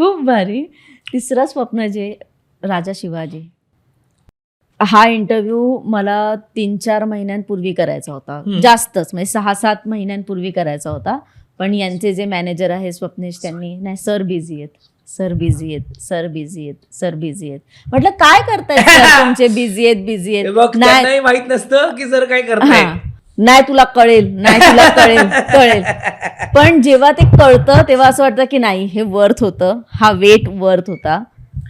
खूप भारी. तिसरं स्वप्न जे राजा शिवाजी, हा इंटरव्ह्यू मला 3-4 महिन्यांपूर्वी करायचा होता. जास्तच म्हणजे 6-7 महिन्यांपूर्वी करायचा होता. पण यांचे जे मॅनेजर आहे स्वप्नेश, त्यांनी नाही सर बिझी आहेत, सर बिझी आहेत, सर बिझी आहेत, सर बिझी आहेत. म्हटलं काय करतायत सर तुमचे, बिझी आहेत बिझी आहेत. नाही माहित नसतं की सर काय करताय. नाही तुला कळेल, नाही तुला कळेल कळेल. पण जेव्हा ते कळतं तेव्हा असं वाटतं की नाही हे वर्थ होतं, हा वेट वर्थ होता.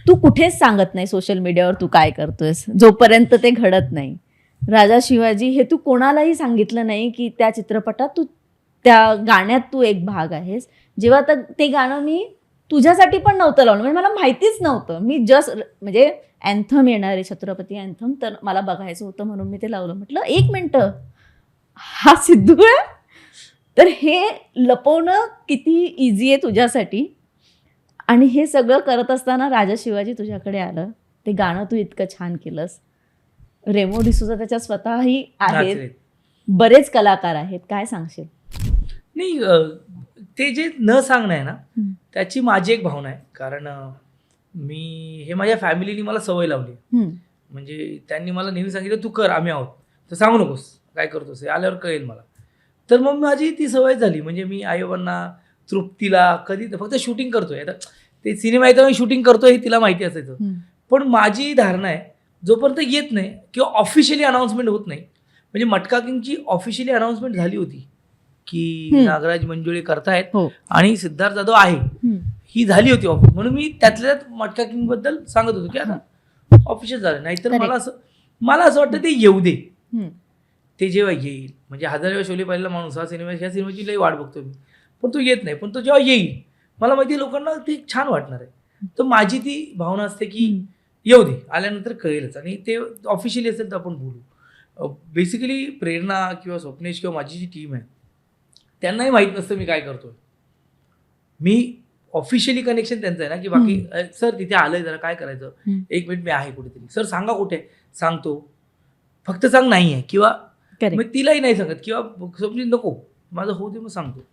तू कुठेच सांगत नाही सोशल मीडियावर तू काय करतोयस जोपर्यंत ते घडत नाही. राजा शिवाजी हे तू कोणालाही सांगितलं नाही की त्या चित्रपटात तू, त्या गाण्यात तू एक भाग आहेस. जेव्हा ते गाणं मी तुझ्यासाठी पण नव्हतं लावलं, म्हणजे मला माहितीच नव्हतं. मी जस्ट म्हणजे अँथम येणार आहे, छत्रपती अँथम, तर मला बघायचं होतं म्हणून मी ते लावलं. म्हटलं 1 मिनिटं, हा सिद्धू आहे. तर हे लपवणं किती इझी आहे तुझ्यासाठी. आणि हे सगळं करत असताना राजा शिवाजी तुझ्याकडे आलं, ते गाणं तू इतकं छान केलंस. रेमो डिसूजा त्याच्यात स्वतःही आहेत, बरेच कलाकार आहेत. काय सांगशील? नाही, ते जे न सांगणं आहे ना, त्याची माझी एक भावना आहे. कारण मी हे माझ्या फॅमिलीने मला सवय लावली. म्हणजे त्यांनी मला नेहमी सांगितलं तू कर, आम्ही आहोत, तर सांगू नकोस काय करतोस, आल्यावर कळेल मला. तर मग माझी ती सवय झाली. म्हणजे मी आईबाबांना, तृप्तीला कधी फक्त शूटिंग करतोय, आता ते सिनेमा येतं मी शूटिंग करतोय हे तिला माहिती असायचं. पण माझी धारणा आहे जोपर्यंत येत नाही किंवा ऑफिशियली अनाऊन्समेंट होत नाही, म्हणजे मटका किंगची ऑफिशियली अनाऊन्समेंट झाली होती की नागराज मंजुळे करतायत आणि सिद्धार्थ जाधव आहे, ही झाली होती ऑफिस, म्हणून मी त्यातल्या मटका किंग बद्दल सांगत होतो की आता ऑफिशियल झालं. नाहीतर मला असं वाटतं ते येऊ दे, ते जेव्हा येईल, म्हणजे 1000 वेळा शोले पाहिलेला माणूस ह्या सिनेमाची लई वाट बघतो मी, पण तो येत नाही. पण तो जेव्हा येईल मला माहिती आहे लोकांना ते छान वाटणार आहे. तर माझी ती भावना असते की येऊ दे, आल्यानंतर कळेलच. आणि ते ऑफिशियली असेल तर आपण बोलू. बेसिकली प्रेरणा किंवा स्वप्नेश किंवा माझी जी टीम आहे त्यांनाही माहीत नसतं मी काय करतोय. मी ऑफिशियली कनेक्शन त्यांचं आहे ना, की बाकी सर तिथे आलंय, जरा काय करायचं, 1 मिनिट मी आहे कुठेतरी, सर सांगा कुठे, सांगतो, फक्त सांग नाही आहे, किंवा मग तिलाही नाही सांगत, किंवा समजून नको माझं होऊ दे मग सांगतो.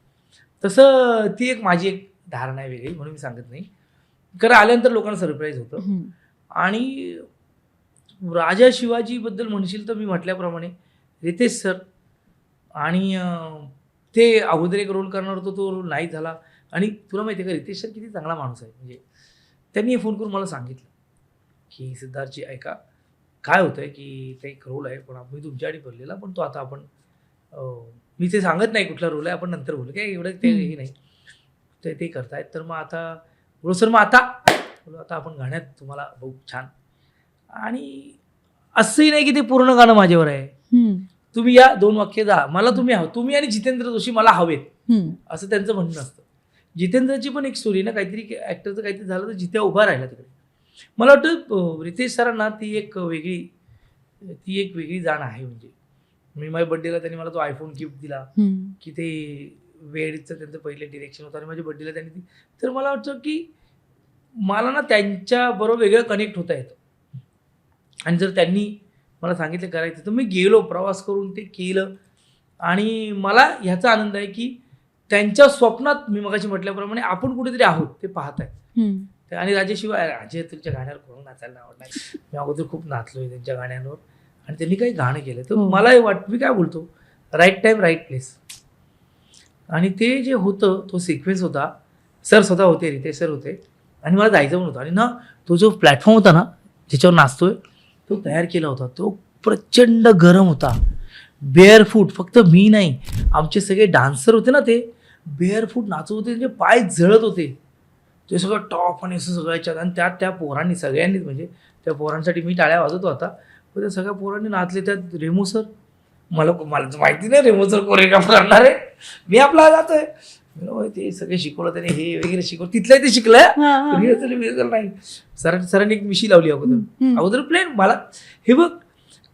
तसं ती एक माझी एक धारणा आहे वेगळी, म्हणून मी सांगत नाही. कारण आल्यानंतर लोकांना सरप्राईज होतं. आणि राजा शिवाजीबद्दल म्हणशील तर मी म्हटल्याप्रमाणे रितेश सर, आणि ते अगोदर एक रोल करणार होतो, तो रोल नाही झाला. आणि तुला माहिती आहे का रितेश सर किती चांगला माणूस आहे. म्हणजे त्यांनी फोन करून मला सांगितलं की सिद्धार्थजी ऐका, काय होतं आहे की ते एक रोल आहे, पण आम्ही तुमच्यासाठी बोललेला, पण तो आता आपण मी ते सांगत नाही कुठला रोल आहे, आपण नंतर बोलू, काय एवढं ते हे नाही, ते करतायत. तर मग आता बोलो सर, मग आता आपण गाण्यात तुम्हाला बघू छान. आणि असंही नाही की ते पूर्ण गाणं माझ्यावर आहे, तुम्ही या 2 वाक्य जा, मला तुम्ही हवं, तुम्ही आणि जितेंद्र जोशी मला हवेत, असं त्यांचं म्हणणं असतं. जितेंद्रची पण एक स्टोरी ना, काहीतरी ॲक्टरचं काहीतरी झालं तर जित्या उभा राहिला तिकडे. मला वाटतं रितेश सरांना ती एक वेगळी जाण आहे. म्हणजे मी माझ्या बड्डेला त्यांनी मला तो आयफोन गिफ्ट दिला, की ते वेळचं त्यांचं पहिले डिरेक्शन होतं, आणि माझ्या बड्डेला त्यांनी ती, तर मला वाटतं की मला ना त्यांच्याबरोबर वेगळं कनेक्ट होता येतं. आणि जर त्यांनी मला सांगितलं करायचं तर मी गेलो, प्रवास करून ते केलं. आणि मला ह्याचा आनंद आहे की त्यांच्या स्वप्नात मी मगाशी म्हटल्याप्रमाणे आपण कुठेतरी आहोत ते पाहत आहेत. आणि राजेशिवाय तुमच्या गाण्यावर कोण नाचायला आवडणार, मी अगोदर खूप नाचलोय त्यांच्या गाण्यांवर, आणि त्यांनी काही गाणं केलं तर मला मी काय बोलतो, राईट टाईम राईट प्लेस. आणि ते जे होतं तो सिक्वेन्स होता, सर स्वतः होते, रितेश सर होते, आणि मला जायचं पण होतं. आणि ना तो जो प्लॅटफॉर्म होता ना ज्याच्यावर नाचतोय तो तयार केला होता, तो प्रचंड गरम होता, बेअरफूट. फक्त मी नाही, आमचे सगळे डान्सर होते ना ते बेअरफूट नाचत होते, म्हणजे पाय जळत होते, ते सगळं टॉप आणि असं सगळ्याच्यात. आणि त्या पोरांनी सगळ्यांनीच, म्हणजे त्या पोरांसाठी मी टाळ्या वाजवतो आता, पण त्या सगळ्या पोरांनी नाचले. त्यात रेमो सर, मला माहिती नाही रेमो सर कोरिओग्राफ करणार आहे, मी आपला जातोय, ते सगळे शिकवलं त्याने, हे वगैरे शिकवलं, तिथलं ते शिकलंय, रिहर्सल नाही. सरांनी एक मिशी लावली अगोदर प्लेन. मला हे बघ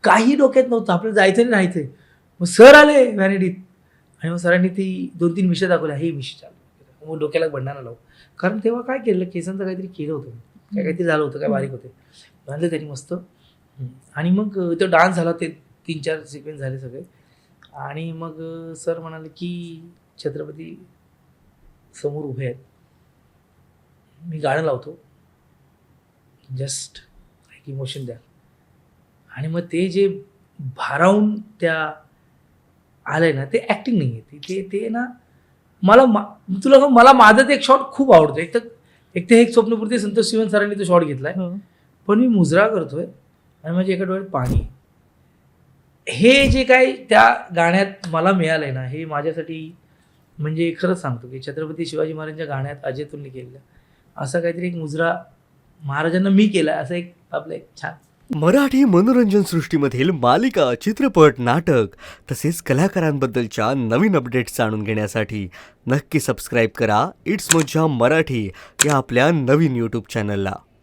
काही डोक्यात नव्हतं, आपल्याला जायचं नाही राहायचंय. मग सर आले व्हॅनिटीत, आणि मग सरांनी ती 2-3 मिशा दाखवल्या, हे मिशी चालू, मग डोक्याला बंडाना लावू. कारण तेव्हा काय केलं, केसांचं काहीतरी केलं होतं, काहीतरी झालं होतं, काय बारीक होते, बांधलं त्यांनी मस्त. आणि मग तो डान्स झाला, ते 3-4 सिक्वेन्स झाले सगळे. आणि मग सर म्हणाले की छत्रपती समोर उभे आहेत, मी गाणं लावतो, जस्ट एक इमोशन द्या, आणि मग ते जे भारावून त्या आलंय ना, ते ऍक्टिंग नाही आहे, ते ना तुला मला माझं ते एक शॉट खूप आवडतो. एक तर एक स्वप्नपूर्ती संतोष शिवन सरांनी तो शॉट घेतलाय, पण मी मुजरा करतोय आणि माझ्या एका डोळ्यात पाणी आहे. हे जे काही त्या गाण्यात मला मिळालंय ना, हे माझ्यासाठी म्हणजे खरंच सांगतो की छत्रपती शिवाजी महाराजांच्या गाण्यात अजय अतुलने केलेलं असं काहीतरी एक मुजरा महाराजांना मी केला, असं एक आपलं एक छान. मराठी मनोरंजन सृष्टीमधील मालिका, चित्रपट, नाटक तसेच कलाकारांबद्दलच्या नवीन अपडेट्स जाणून घेण्यासाठी नक्की सबस्क्राईब करा इट्स मज्जा मराठी या आपल्या नवीन यूट्यूब चॅनलला.